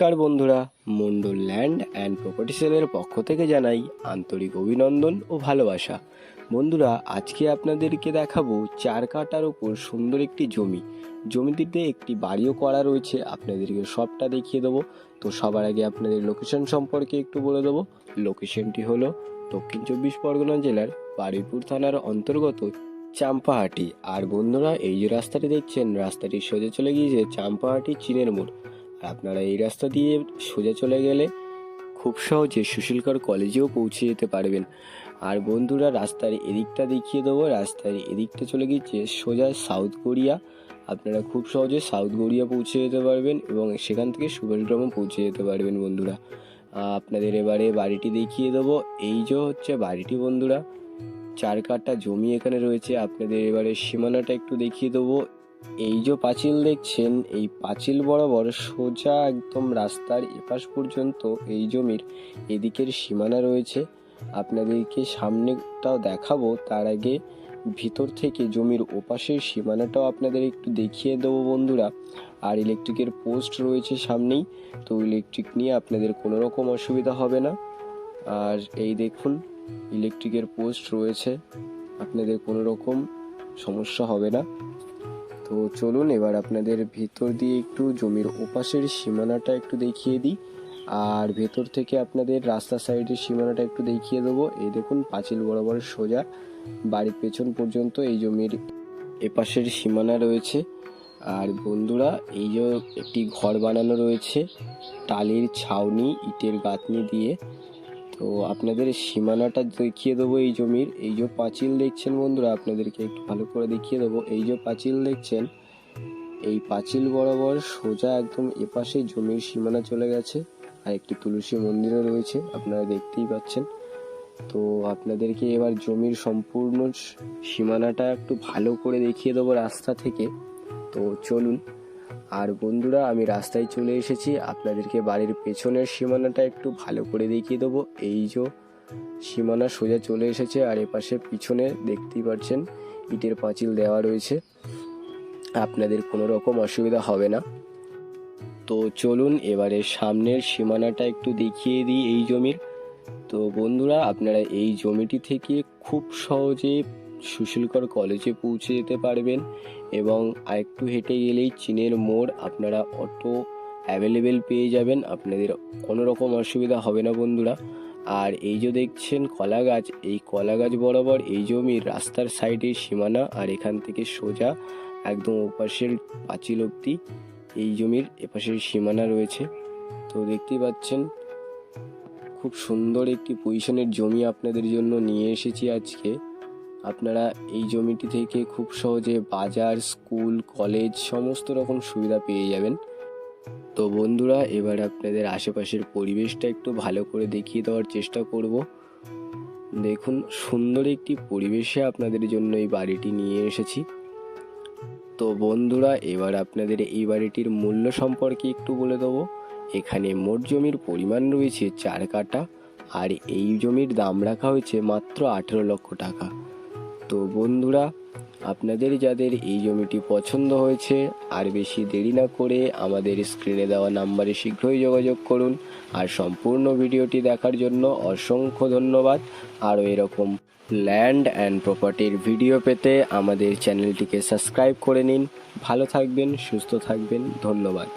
নমস্কার বন্ধুরা, Mondal land and property সেলের পক্ষ থেকে জানাই আন্তরিক অভিনন্দন ও ভালোবাসা। বন্ধুরা, আজকে আপনাদেরকে দেখাবো 4 কাঠার উপর সুন্দর একটি জমিটিতে একটি বাড়িও করা রয়েছে। আপনাদেরকে সবটা দেখিয়ে দেবো। তো সবার আগে আপনাদের লোকেশন সম্পর্কে একটু বলে দেবো। লোকেশনটি হলো দক্ষিণ 24 পরগনা জেলার বারুইপুর থানার অন্তর্গত চাম্পাহাটি। আর বন্ধুরা, এই যে রাস্তাটি দেখছেন, রাস্তাটি সোজা চলে গিয়েছে চাম্পাহাটি চিনের মোড়। আপনারা এই রাস্তা দিয়ে সোজা চলে গেলে খুব সহজে সুশীলকর কলেজেও পৌঁছে যেতে পারবেন। আর বন্ধুরা, রাস্তার এদিকটা দেখিয়ে দেবো। রাস্তার এদিকটা চলে গিয়েছে সোজা সাউথ গড়িয়া। আপনারা খুব সহজে সাউথ গড়িয়া পৌঁছে যেতে পারবেন এবং সেখান থেকে সুবেলগ্রামও পৌঁছে যেতে পারবেন। বন্ধুরা, আপনাদের এবারে বাড়িটি দেখিয়ে দেবো। এই যে হচ্ছে বাড়িটি বন্ধুরা, 4 কাঠা জমি এখানে রয়েছে। আপনাদের এবারে সীমানাটা একটু দেখিয়ে দেবো। এই যে পাঁচিল দেখছেন, এই পাঁচিল বরাবর সোজা একদম রাস্তার এপাশ পর্যন্ত এই জমির এদিকের সীমানা রয়েছে। আপনাদেরকে সামনেটাও দেখাবো, তার আগে ভিতর থেকে জমির ওপাশের সীমানাটাও আপনাদের একটু দেখিয়ে দেবো বন্ধুরা। আর ইলেকট্রিকের পোস্ট রয়েছে সামনেই, তো ইলেকট্রিক নিয়ে আপনাদের কোনো রকম অসুবিধা হবে না। আর এই দেখুন, ইলেকট্রিকের পোস্ট রয়েছে, আপনাদের কোনো রকম সমস্যা হবে না। তো চলুন এবার আপনাদের ভেতর দিয়ে একটু জমির ওপাশের সীমানাটা একটু দেখিয়ে দিই। আর ভেতর থেকে আপনাদের রাস্তা সাইডের সীমানাটা একটু দেখিয়ে দেবো। এই দেখুন, পাঁচিল বরাবর সোজা বাড়ির পেছন পর্যন্ত এই জমির এপাশের সীমানা রয়েছে। আর বন্ধুরা, এই যে একটি ঘর বানানো রয়েছে টালির ছাউনি ইটের গাঁথনি দিয়ে। তো আপনাদের সীমানাটা দেখিয়ে দেবো। এই জমির এই যে পাঁচিল দেখছেন বন্ধুরা, আপনাদেরকে একটু ভালো করে দেখিয়ে দেবো। এই যে পাঁচিল দেখছেন, এই পাঁচিল বরাবর সোজা একদম এপাশে জমির সীমানা চলে গেছে। আর একটি তুলসী মন্দিরও রয়েছে, আপনারা দেখতেই পাচ্ছেন। তো আপনাদেরকে এবার জমির সম্পূর্ণ সীমানাটা একটু ভালো করে দেখিয়ে দেবো রাস্তা থেকে। তো চলুন। আর বন্ধুরা, আমি রাস্তায় চলে এসেছি। আপনাদেরকে বাড়ির পেছনের সীমানাটা একটু ভালো করে দেখিয়ে দেবো। এই যে সীমানা সোজা চলে এসেছে, আর এপাশে পিছনে দেখতেই পাচ্ছেন ইটের পাঁচিল দেওয়া রয়েছে। আপনাদের কোনো রকম অসুবিধা হবে না। তো চলুন এবারে সামনের সীমানাটা একটু দেখিয়ে দিই এই জমির। তো বন্ধুরা, আপনারা এই জমিটি থেকে খুব সহজে সুশীলকর কলেজে পৌঁছে যেতে পারবেন এবং আরেকটু হেঁটে গেলেই চিনের মোড়, আপনারা অটো অ্যাভেলেবেল পেয়ে যাবেন। আপনাদের কোনো রকম অসুবিধা হবে না বন্ধুরা। আর এই যে দেখছেন কলা গাছ, এই কলা গাছ বরাবর এই জমির রাস্তার সাইডের সীমানা। আর এখান থেকে সোজা একদম ওপাশের পাঁচিল অবধি এই জমির এপাশের সীমানা রয়েছে। তো দেখতেই পাচ্ছেন, খুব সুন্দর একটি পজিশনের জমি আপনাদের জন্য নিয়ে এসেছি আজকে। আপনারা এই জমিটি থেকে খুব সহজে বাজার, স্কুল, কলেজ সমস্ত রকম সুবিধা পেয়ে যাবেন। তো বন্ধুরা, এবার আপনাদের আশেপাশের পরিবেশটা একটু ভালো করে দেখিয়ে দেওয়ার চেষ্টা করব। দেখুন, সুন্দর একটি পরিবেশে আপনাদের জন্য এই বাড়িটি নিয়ে এসেছি। তো বন্ধুরা, এবার আপনাদের এই বাড়িটির মূল্য সম্পর্কে একটু বলে দেবো। এখানে মোট জমির পরিমাণ রয়েছে 4 কাঠা, আর এই জমির দাম রাখা হয়েছে মাত্র 18 লক্ষ টাকা। তো বন্ধুরা, আপনাদের যাদের এই জমিটি পছন্দ হয়েছে, আর বেশি দেরি না করে আমাদের স্ক্রিনে দেওয়া নাম্বারে শীঘ্রই যোগাযোগ করুন। আর সম্পূর্ণ ভিডিওটি দেখার জন্য অসংখ্য ধন্যবাদ। আরও এরকম ল্যান্ড অ্যান্ড প্রপার্টির ভিডিও পেতে আমাদের চ্যানেলটিকে সাবস্ক্রাইব করে নিন। ভালো থাকবেন, সুস্থ থাকবেন, ধন্যবাদ।